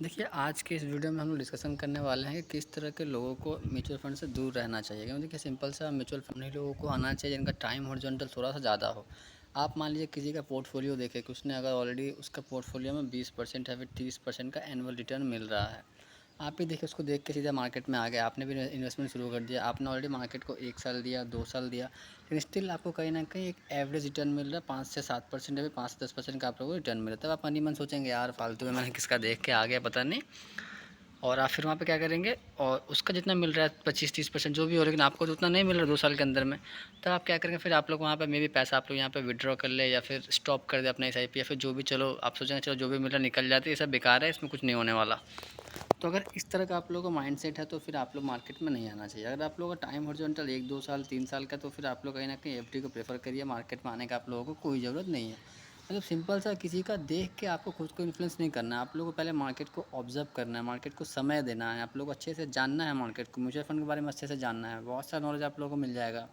देखिए, आज के इस वीडियो में हम लोग डिस्कशन करने वाले हैं कि किस तरह के लोगों को म्यूचुअल फंड से दूर रहना चाहिए। क्योंकि देखिए सिंपल सा म्यूचुअल फंड उन्हीं लोगों को आना चाहिए जिनका टाइम हॉरिजॉन्टल थोड़ा-सा ज़्यादा हो। आप मान लीजिए किसी का पोर्टफोलियो देखें कि उसने अगर ऑलरेडी उसका पोर्टफोलियो में 20% या फिर 30% का एनुअल रिटर्न मिल रहा है। आप भी देखिए उसको देख के सीधा मार्केट में आ गए, आपने भी इन्वेस्टमेंट शुरू कर दिया, आपने ऑलरेडी मार्केट को 1 साल दिया, 2 साल दिया, लेकिन स्टिल आपको कहीं न कहीं एक एवरेज रिटर्न मिल रहा है 5 से 7% या फिर 5 से 10% का आप लोगों को रिटर्न मिल रहा है। तब आप मन ही मन सोचेंगे यार फालतू में मैंने किसका देख के आ गया पता नहीं। और आप फिर वहाँ पे क्या करेंगे और उसका जितना मिल रहा है 25-30% जो भी हो, लेकिन आपको तो उतना नहीं मिल रहा 2 साल के अंदर में। तब आप क्या करेंगे, फिर आप लोग वहाँ पे मे बी पैसा आप लोग यहाँ पे विड्रॉ कर ले या फिर स्टॉप कर दे अपना एसआईपी, या फिर जो भी, चलो आप सोचेंगे चलो जो भी मिल रहा है निकल जाते, ये सब बेकार है, इसमें कुछ नहीं होने वाला। तो अगर इस तरह का आप लोगों का माइंडसेट है तो फिर आप लोग मार्केट में नहीं आना चाहिए। अगर आप लोगों का टाइम हॉरिजॉन्टल 1-2 साल 3 साल का, तो फिर आप लोग कहीं ना कहीं एफडी को प्रेफर करिए। मार्केट में आने का आप लोगों को कोई ज़रूरत नहीं है। मतलब सिंपल सा, किसी का देख के आपको खुद को इन्फ्लुएंस नहीं करना है। आप लोगों को पहले मार्केट को ऑब्जर्व करना है, मार्केट को समय देना है, आप लोग को अच्छे से जानना है मार्केट को, म्यूचुअल फंड के बारे में अच्छे से जानना है। बहुत सारा नॉलेज आप लोगों को मिल जाएगा,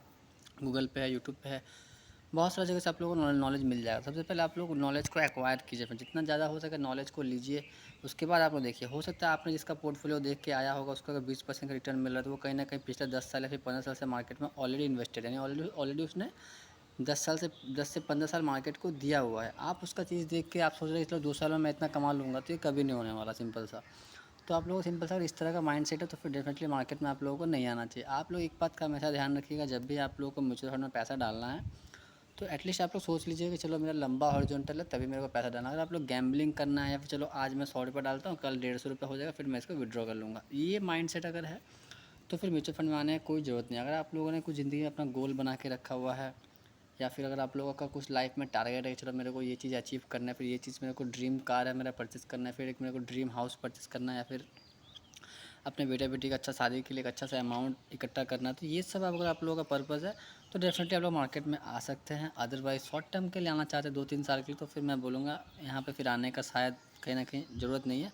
गूगल पे है, यूट्यूब पे है, बहुत सारी जगह से आप लोगों को नॉलेज मिल जाएगा। सबसे पहले आप लोग नॉलेज को एक्वायर कीजिए, फिर जितना ज़्यादा हो सके नॉलेज को लीजिए। उसके बाद आप लोग देखिए, हो सकता है आपने जिसका पोर्टफोलियो देख के आया होगा उसका अगर 20% का रिटर्न मिल रहा है, तो वो कहीं ना कहीं पिछले 10 साल या फिर 15 साल से मार्केट में ऑलरेडी इन्वेस्टेड है, यानी ऑलरेडी उसने 10 से 15 साल मार्केट को दिया हुआ है। आप उसका चीज़ देख के आप सोच रहे हैं चलो 2 सालों में मैं इतना कमा लूँगा, तो ये कभी नहीं होने वाला, सिंपल सा। तो आप लोगों को सिंपल सा अगर इस तरह का माइंडसेट है तो फिर डेफिनेटली मार्केट में आप लोगों को नहीं आना चाहिए। आप लोग एक बात का हमेशा ध्यान रखिएगा, जब भी आप लोगों को म्यूचुअल फंड में पैसा डालना है तो एटलीस्ट आप लोग सोच लीजिए कि चलो मेरा लंबा हॉरिजॉन्टल है तभी मेरे को पैसा डालना है। अगर आप लोग गैम्बलिंग करना है या फिर चलो आज मैं 100 रुपये डालता हूँ, कल 150 रुपये हो जाएगा, फिर मैं इसको विड्रॉ कर लूँगा, ये माइंडसेट अगर है तो फिर म्यूचुअल फंड में आने की कोई ज़रूरत नहीं है। अगर आप लोगों ने कुछ ज़िंदगी में अपना गोल बना के रखा हुआ है, या फिर अगर आप लोगों का कुछ लाइफ में टारगेट है, चलो मेरे को ये चीज़ अचीव करना है, फिर ये चीज़ मेरे को ड्रीम कार है मेरा परचेस करना है, फिर एक मेरे को ड्रीम हाउस परचेस करना है, या फिर अपने बेटा बेटी का अच्छा शादी के लिए एक अच्छा सा अमाउंट इकट्ठा करना, तो ये सब अगर आप लोगों का पर्पज़ है तो डेफिनेटली आप लोग मार्केट में आ सकते हैं। अदरवाइज़ शॉर्ट टर्म के लिए आना चाहते हैं 2-3 साल के लिए, तो फिर मैं बोलूँगा यहाँ पे फिर आने का शायद कहीं ना कहीं ज़रूरत नहीं है।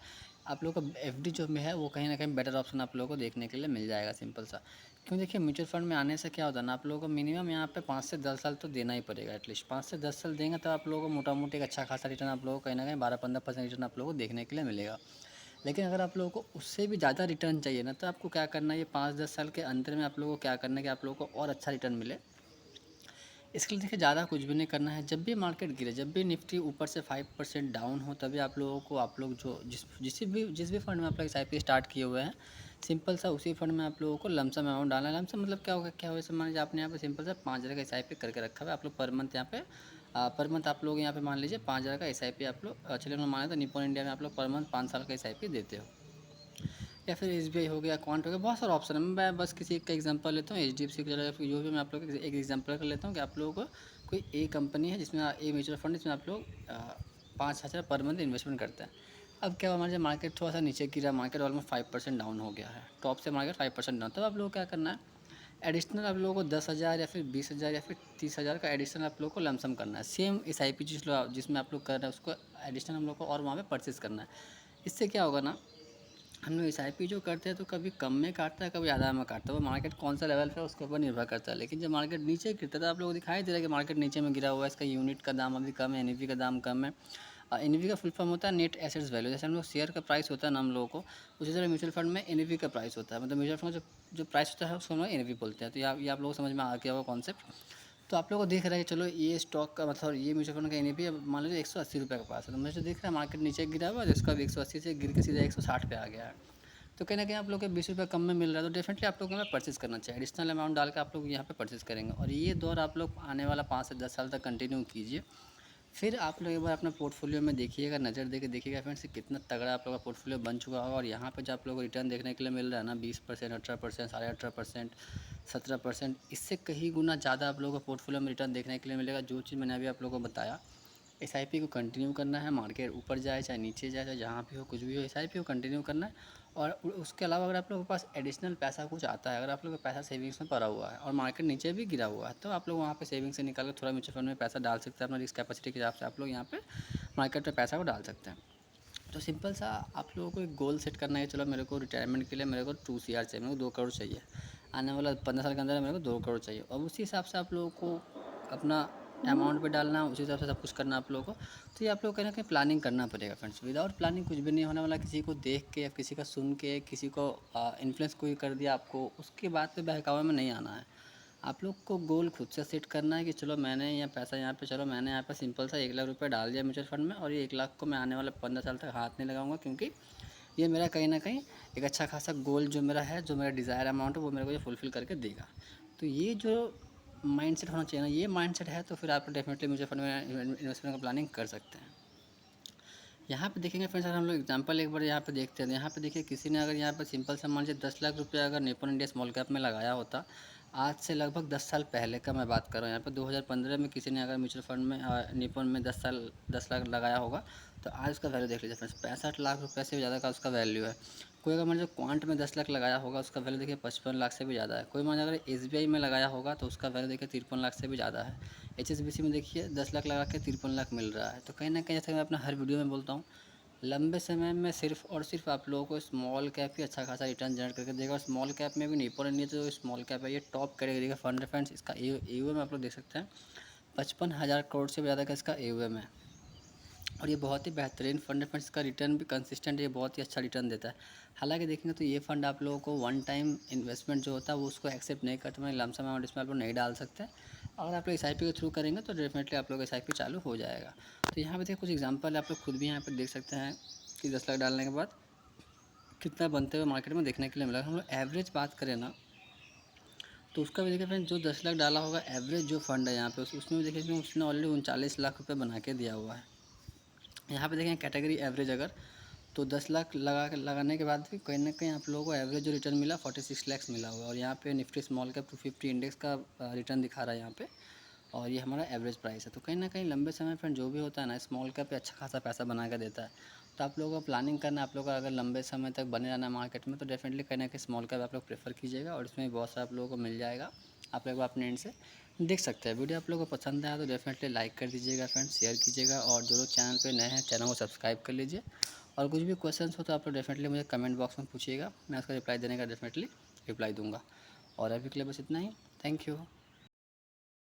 आप लोगों का एफडी जो में है वो कहीं ना कहीं बेटर ऑप्शन आप लोगों को देखने के लिए मिल जाएगा, सिंपल सा। क्यों, देखिए म्यूचुअल फंड में आने से क्या होता है ना, आप लोगों को मिनिमम यहाँ पे 5 से 10 साल तो देना ही पड़ेगा। एटलीस्ट 5 से 10 साल देंगे तो आप लोगों को मोटा मोटी एक अच्छा खासा रिटर्न आप लोगों को कहीं ना कहीं 12-15% रिटर्न आप लोगों को देखने के लिए मिलेगा। लेकिन अगर आप लोगों को उससे भी ज़्यादा रिटर्न चाहिए ना, तो आपको क्या करना है, ये 5-10 साल के अंतर में आप लोगों को क्या करना है कि आप लोगों को और अच्छा रिटर्न मिले। इसके लिए देखिए ज़्यादा कुछ भी नहीं करना है। जब भी मार्केट गिरे, जब भी निफ्टी ऊपर से 5% डाउन हो, तभी आप लोगों को, आप लोग जो जिस भी फंड में आप लोग एसआईपी स्टार्ट किए हुए हैं, सिंपल सा उसी फंड में आप लोगों को लमसम अमाउंट डालना है। लमसम मतलब क्या होगा, जैसे मान लीजिए आपने यहाँ पे सिंपल सा 5,000 का एसआईपी करके रखा हुआ है। आप लोग पर मंथ यहाँ पे पर मंथ आप लोग यहाँ पे मान लीजिए 5,000 का एसआईपी आप लोग, चलिए मैं माने तो निपॉन इंडिया में आप लोग पर मंथ 5 साल का एसआईपी देते हो, या फिर एसबीआई हो गया, क्वांट हो गया, बहुत सारे ऑप्शन है। मैं बस किसी एक का एग्जांपल लेता हूँ, एचडीएफसी की जगह फिर जो भी, मैं आप लोग एक एग्जांपल कर लेता हूँ कि आप लोगों को कोई ए कंपनी है जिसमें ए म्यूचुअल फंड, जिसमें आप लोग 5,000 पर मंथ इन्वेस्टमेंट करते हैं। अब क्या हुआ, हमारे मार्केट थोड़ा सा नीचे गिरा, मार्केट ऑलमोस्ट 5% डाउन हो गया है, टॉप से मार्केट 5% डाउन। तब आप लोग क्या करना है, एडिशनल आप लोगों को 10,000 या फिर 20,000 या फिर 30,000 का एडिशनल आप लोग को लमसम करना है। सेम एस आई पी जिसमें आप लोग कर रहे हैं उसको एडिशनल हम लोग को और वहाँ पे परचेस करना है। इससे क्या होगा ना, हम लोग एसआईपी जो करते हैं तो कभी कम में काटता है, कभी आधा में काटता है, वो मार्केट कौन सा लेवल पे है उसके ऊपर निर्भर करता है। लेकिन जब मार्केट नीचे गिरता है तो आप लोगों को दिखाई दे रहा है कि मार्केट नीचे में गिरा हुआ है, इसका यूनिट का दाम अभी कम है, एनएवी का दाम कम है। एनएवी का फुल फॉर्म होता है नेट एसेट्स वैल्यू। जैसे हम लोग शेयर का प्राइस होता है ना हम लोगों को, उसी तरह म्यूचुअल फंड में एनएवी का प्राइस होता है। मतलब म्यूचुअल फंड का जो प्राइस होता है उसको हम लोग एनएवी बोलते हैं। तो ये आप लोगों को समझ में आ गया होगा कॉन्सेप्ट। तो आप लोगों को दिख रहा है कि चलो ये स्टॉक का मतलब ये म्यूचुअल फंड का एनएवी मान लीजिए 180 रुपये के पास है, तो मुझे दिख रहा है मार्केट नीचे गिरा हुआ है, इसका भी 180 से गिर के सीधा 160 पे आ गया है। तो कहीं न कहीं आप लोग को 20 रुपये कम में मिल रहा है, तो डेफिनेटली आप लोगों को परचेज़ करना चाहिए। एडिशनल अमाउंट डाल के आप लोग यहाँ पे परचेज़ करेंगे, और ये दौर आप लोग आने वाला 5 से 10 साल तक कंटिन्यू कीजिए। फिर आप लोग एक बार अपना पोर्टफोलियो में देखिएगा, नज़र दे के देखिएगा फ्रेंड्स कि कितना तगड़ा आप लोग का पोर्टफोलियो बन चुका होगा। और यहाँ पे जो आप लोगों को रिटर्न देखने के लिए मिल रहा है ना, 20%, 18%, 18.5%, 17%, इससे कहीं गुना ज़्यादा आप लोगों को पोर्टफोलियो में रिटर्न देखने के लिए मिलेगा। जो चीज़ मैंने अभी आप लोगों को बताया, एसआईपी को कंटिन्यू करना है, मार्केट ऊपर जाए चाहे नीचे जाए, चाहे जहाँ भी हो, कुछ भी हो, एसआईपी को कंटिन्यू करना है। और उसके अलावा अगर आप लोगों के पास एडिशनल पैसा कुछ आता है, अगर आप लोगों का पैसा सेविंग्स में पड़ा हुआ है और मार्केट नीचे भी गिरा हुआ है, तो आप लोग वहाँ पे सेविंग्स से निकाल कर थोड़ा म्यूचुअल फंड में पैसा डाल सकते हैं। अपना रिस्क कैपेसिटी के हिसाब से आप लोग यहाँ पे मार्केट में पैसा को डाल सकते हैं। तो सिंपल सा आप लोगों को एक गोल सेट करना है, चलो मेरे को रिटायरमेंट के लिए मेरे को 2 CR चाहिए, मेरे को 2 करोड़ चाहिए, आने वाला 15 साल के अंदर मेरे को 2 करोड़ चाहिए। अब उसी हिसाब से आप लोगों को अपना अमाउंट भी डालना है, उसी हिसाब से सब कुछ करना है आप लोगों को। तो ये आप लोग को कहीं न कहीं प्लानिंग करना पड़ेगा फ्रेंड्स। विदाउट प्लानिंग कुछ भी नहीं होने वाला। किसी को देख के या किसी का सुन के, किसी को इन्फ्लुएंस कोई कर दिया आपको, उसकी बात पे बहकावे में नहीं आना है। आप लोग को गोल खुद से सेट करना है कि चलो मैंने यहाँ पैसा यहाँ पे, चलो मैंने यहाँ पे सिंपल सा 1 लाख रुपये डाल दिया म्यूचुअल फंड में, और ये 1 लाख को मैं आने वाले 15 साल तक हाथ नहीं लगाऊंगा, क्योंकि ये मेरा कहीं ना कहीं एक अच्छा खासा गोल जो मेरा है, जो मेरा डिज़ायर अमाउंट है, वो मेरे को ये फुलफ़िल करके देगा। तो ये जो माइंडसेट होना चाहिए ना, ये माइंडसेट है तो फिर आप डेफिनेटली म्यूचुअल फंड में इन्वेस्टमेंट का प्लानिंग कर सकते हैं। यहाँ पे देखेंगे फ्रेंड्स, अगर हम लोग एग्जांपल एक बार यहाँ पे देखते हैं, यहाँ पे देखिए किसी ने अगर यहाँ पे सिंपल सा मान लीजिए 10 लाख रुपये अगर निपॉन इंडिया स्मॉल कैप में लगाया होता, आज से लगभग 10 साल पहले का मैं बात कर रहा हूँ, यहाँ पे 2015 में किसी ने अगर म्यूचुअल फंड में निपॉन में 10 लाख लगाया होगा, तो आज उसका वैल्यू देख लीजिए फ्रेंड्स, 65 लाख रुपये से भी ज़्यादा का उसका वैल्यू है। कोई अगर मान लीजिए क्वांट में 10 लाख लगाया होगा, उसका वैल्यू देखिए 55 लाख से भी ज़्यादा है। कोई मान अगर SBI में लगाया होगा तो उसका वैल्यू देखिए 53 लाख से भी ज़्यादा है। HSBC में देखिए 10 लाख लगा के 53 लाख मिल रहा है। तो कहीं ना कहीं, जैसे मैं अपना हर वीडियो में बोलता हूँ, लंबे समय में सिर्फ और सिर्फ आप लोगों को स्मॉल कैप ही अच्छा खासा रिटर्न जनरेट करके देगा। और स्मॉल कैप में भी निपॉन इंडिया जो स्मॉल कैप है, ये टॉप कैटेगरी का फंड है फ्रेंड्स। इसका AUM आप लोग देख सकते हैं 55,000 करोड़ से भी ज़्यादा का इसका AUM है, और ये बहुत ही बेहतरीन फंड है फ्रेंड्स। का रिटर्न भी कंसिस्टेंट, ये बहुत ही अच्छा रिटर्न देता है। हालांकि देखेंगे तो ये फंड आप लोगों को वन टाइम इन्वेस्टमेंट जो होता है वो उसको एक्सेप्ट नहीं करता, मतलब लमसम अमाउंट इसमें आप लोग नहीं डाल सकते। अगर आप लोग SIP के थ्रू करेंगे तो डेफिनेटली आप लोग SIP चालू हो जाएगा। तो यहाँ पे देखिए कुछ एग्जांपल आप लोग खुद भी यहाँ पे देख सकते हैं कि 10 लाख डालने के बाद कितना बनते हुए मार्केट में देखने के लिए मिला। हम लोग एवरेज बात करें ना, तो उसका भी देखिए फ्रेंड्स, जो 10 लाख डाला होगा एवरेज जो फंड है यहाँ पे, उसमें भी देखिए उसने ऑलरेडी 39 लाख रुपये बना के दिया हुआ है। यहाँ पे देखें कैटेगरी एवरेज अगर, तो 10 लाख लगाने के बाद भी कहीं ना कहीं आप लोगों को एवरेज जो रिटर्न मिला 46 लाख मिला हुआ है। और यहाँ पे निफ्टी स्मॉल कैप 250 इंडेक्स का रिटर्न दिखा रहा है यहाँ पे, और ये हमारा एवरेज प्राइस है। तो कहीं ना कहीं लंबे समय फ्रेंड जो भी होता है ना, स्मॉल कैप पे अच्छा खासा पैसा बना कर देता है। तो आप लोगों को प्लानिंग करना, आप लोगों का अगर लंबे समय तक बने रहना है मार्केट में, तो डेफिनेटली कहीं ना कहीं स्मॉल कैप आप लोग प्रेफर कीजिएगा, और इसमें बहुत सारा आप लोगों को मिल जाएगा। आप लोग अपने एंड से देख सकते हैं। वीडियो आप लोगों को पसंद आया तो डेफिनेटली लाइक कर दीजिएगा फ्रेंड्स, शेयर कीजिएगा, और जो लोग चैनल पे नए हैं चैनल को सब्सक्राइब कर लीजिए। और कुछ भी क्वेश्चंस हो तो आप लोग डेफिनेटली मुझे कमेंट बॉक्स में पूछिएगा, मैं उसका रिप्लाई देने का डेफिनेटली रिप्लाई दूंगा। और अभी के लिए बस इतना ही। Thank you.